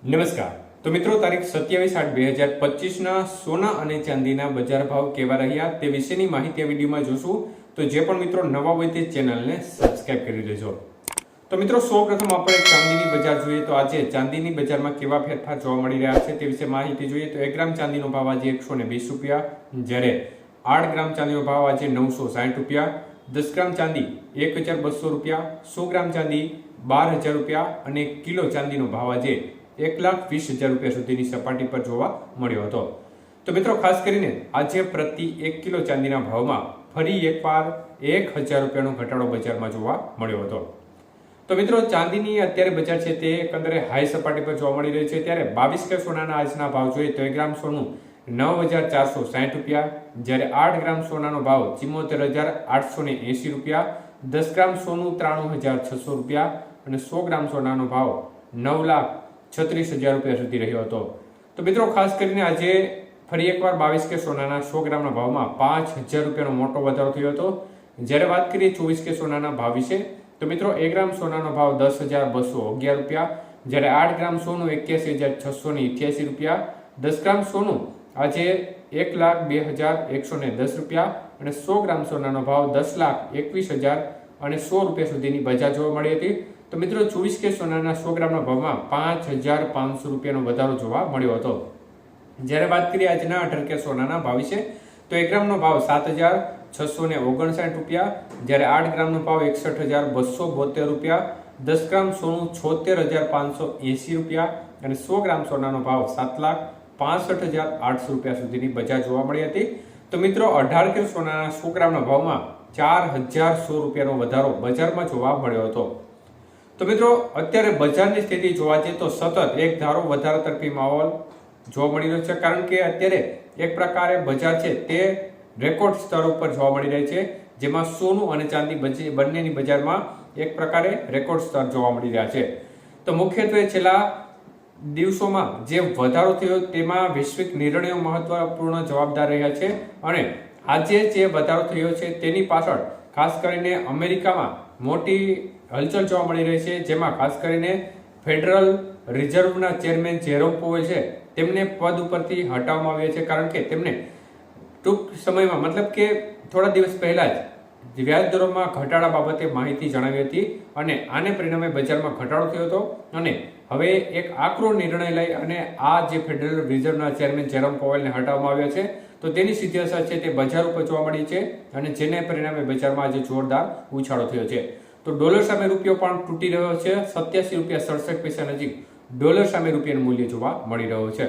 નમસ્કાર. તો મિત્રો, તારીખ 27/8/2025 સોના અને ચાંદીના બજાર ભાવ કેવા રહ્યા તે વિશેની માહિતી આ વિડીયોમાં જોશું. તો જે પણ મિત્રો નવા હોય તે ચેનલને સબસ્ક્રાઇબ કરી લેજો. તો મિત્રો, સૌપ્રથમ આપણે ચાંદીની બજાર જોઈએ તો આજે ચાંદીની બજારમાં કેવા ફેરફાર જોવા મળી રહ્યા છે તે વિશે માહિતી જોઈએ. તો 1 ગ્રામ ચાંદીનો ભાવ આજે 120 રૂપિયા, જ્યારે 8 ગ્રામ ચાંદીનો ભાવ આજે 960 રૂપિયા, 10 ગ્રામ ચાંદી 1200 રૂપિયા, 100 ગ્રામ ચાંદી 12000 રૂપિયા અને કિલો ચાંદીનો ભાવ આજે 1,20,000 રૂપિયા સુધીની સપાટી પર જોવા મળ્યો હતો. તો મિત્રો, ખાસ કરીને આજે પ્રતિ 1 કિલો ચાંદીના ભાવમાં ફરી એકવાર 1,000 રૂપિયાનો ઘટાડો બજારમાં જોવા મળ્યો હતો. તો મિત્રો, ચાંદીની અત્યારે બજાર છે તે એકંદરે હાઈ સપાટી પર જોવા મળી રહી છે. ત્યારે 22 કે સોનાના આજના ભાવ જોઈએ તો 1 ગ્રામ સોનું 9,460 રૂપિયા, જ્યારે 8 ગ્રામ સોનાનો ભાવ 74,880 રૂપિયા, 10 ગ્રામ સોનું 93,600 રૂપિયા અને 100 ગ્રામ સોનાનો ભાવ 9,36,000 રૂપિયા સુધી રહ્યો હતો. તો મિત્રો, ખાસ કરીને આજે ફરી એકવાર 22 કે સોનાના 100 ગ્રામના ભાવમાં 5,000 રૂપિયાનો મોટો વધારો થયો હતો. જ્યારે વાત કરીએ 24 કે સોનાના ભાવ વિશે તો મિત્રો, 1 ગ્રામ સોનાનો ભાવ 10,211 રૂપિયા, જ્યારે 8 ગ્રામ સોનું 81,688 રૂપિયા, 10 ગ્રામ સોનું આજે 1,02,110 રૂપિયા અને 100 ગ્રામ સોનાનો ભાવ 10,21,100 રૂપિયા સુધીની બજાર જોવા મળી હતી. તો મિત્રો, 24 કે સોનાના 100 ગ્રામના ભાવમાં 5,500 રૂપિયાનો વધારો જોવા મળ્યો હતો. જ્યારે વાત કરીએ આજના 18 કે સોનાના ભાવ વિશે તો 1 ગ્રામનો ભાવ 7,659 રૂપિયા, જ્યારે 8 ગ્રામનો ભાવ 61,272 રૂપિયા, 10 ગ્રામ સોનું 76,580 રૂપિયા અને 100 ગ્રામ સોનાનો ભાવ 7,65,800 રૂપિયા સુધીની બજાર જોવા મળી હતી. તો મિત્રો, 18 કે સોનાના 100 ગ્રામના ભાવમાં 4,100 રૂપિયાનો વધારો બજારમાં જોવા મળ્યો હતો. તો મિત્રો, અત્યારે બજારની સ્થિતિ જોવા જઈએ તો સતત એક ધારો વધારા તરફી માહોલ જોવા મળી રહ્યો છે, કારણ કે અત્યારે એક પ્રકારે બજાર છે તે રેકોર્ડ સ્તર ઉપર જોવા મળી રહી છે, જેમાં સોનું અને ચાંદી બંનેની બજારમાં એક પ્રકારે રેકોર્ડ સ્તર જોવા મળી રહ્યા છે. તો મુખ્યત્વે છેલ્લા દિવસોમાં જે વધારો થયો તેમાં વૈશ્વિક નિર્ણયો મહત્વપૂર્ણ જવાબદાર રહ્યા છે અને આજે જે વધારો થયો છે તેની પાછળ ખાસ કરીને અમેરિકામાં મોટી હલચલ જોવા મળી રહી છે, જેમાં ખાસ કરીને ફેડરલ રિઝર્વના ચેરમેન જેરોમ પોવેલ છે તેમને પદ ઉપરથી હટાવવામાં આવ્યા છે, કારણ કે તેમને ટૂંક સમયમાં મતલબ કે થોડા દિવસ પહેલા જ વ્યાજ દરોમાં ઘટાડા બાબતે માહિતી જણાવી હતી અને આને પરિણામે બજારમાં ઘટાડો થયો હતો અને હવે એક આકરો નિર્ણય લઈ અને આ જે ફેડરલ રિઝર્વના ચેરમેન જેરોમ પોવેલને હટાવવામાં આવ્યા છે, તો તેની સીધી અસર છે તે બજાર ઉપર જોવા મળી છે અને જેને પરિણામે બજારમાં આજે જોરદાર ઉછાળો થયો છે. તો ડોલર સામે રૂપિયો પણ તૂટી રહ્યો છે. 87.67 રૂપિયા નજીક ડોલર સામે રૂપિયાનું મૂલ્ય જોવા મળી રહ્યું છે.